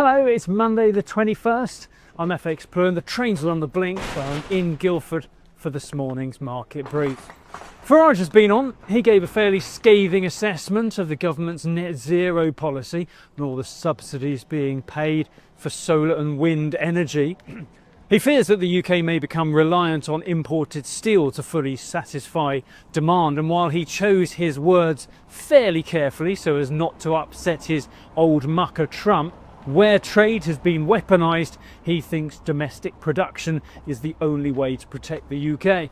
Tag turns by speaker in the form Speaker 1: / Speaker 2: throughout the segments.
Speaker 1: Hello, it's Monday the 21st. I'm FxPlew and the trains are on the blink, but I'm in Guildford for this morning's market brief. Farage has been on. He gave a fairly scathing assessment of the government's net zero policy and all the subsidies being paid for solar and wind energy. He fears that the UK may become reliant on imported steel to fully satisfy demand, and while he chose his words fairly carefully so as not to upset his old mucker Trump, where trade has been weaponised, he thinks domestic production is the only way to protect the UK.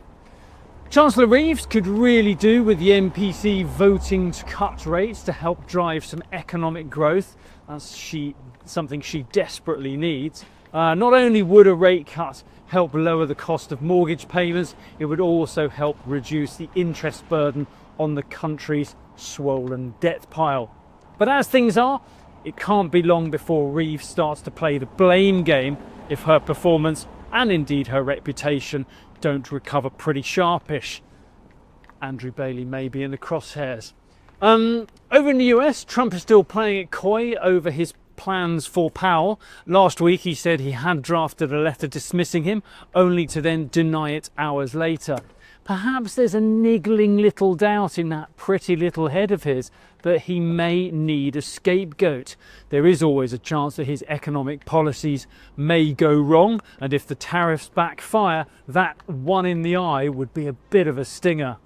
Speaker 1: Chancellor Reeves could really do with the MPC voting to cut rates to help drive some economic growth. That's something she desperately needs. Not only would a rate cut help lower the cost of mortgage payments, it would also help reduce the interest burden on the country's swollen debt pile. But as things are, it can't be long before Reeves starts to play the blame game if her performance and indeed her reputation don't recover pretty sharpish. Andrew Bailey may be in the crosshairs. Over in the US, Trump is still playing it coy over his plans for Powell. Last week he said he had drafted a letter dismissing him, only to then deny it hours later. Perhaps there's a niggling little doubt in that pretty little head of his that he may need a scapegoat. There is always a chance that his economic policies may go wrong, and if the tariffs backfire, that one in the eye would be a bit of a stinger.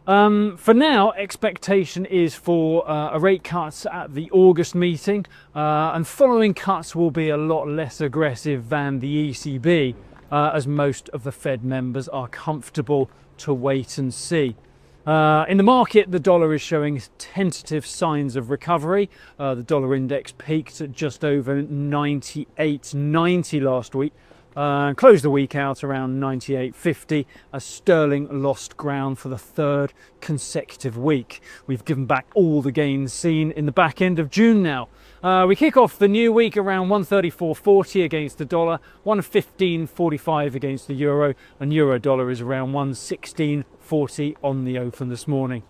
Speaker 1: For now, expectation is for a rate cut at the August meeting, and following cuts will be a lot less aggressive than the ECB, as most of the Fed members are comfortable to wait and see. In the market, the dollar is showing tentative signs of recovery. The dollar index peaked at just over 98.90 last week, closed the week out around 98.50 as sterling lost ground for the third consecutive week. We've given back all the gains seen in the back end of June now. We kick off the new week around 134.40 against the dollar, 115.45 against the euro, and euro dollar is around 116.40 on the open this morning.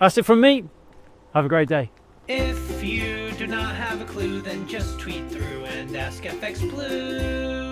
Speaker 1: That's it from me. Have a great day.
Speaker 2: If you do not have a clue, then just tweet through and ask FxPlew.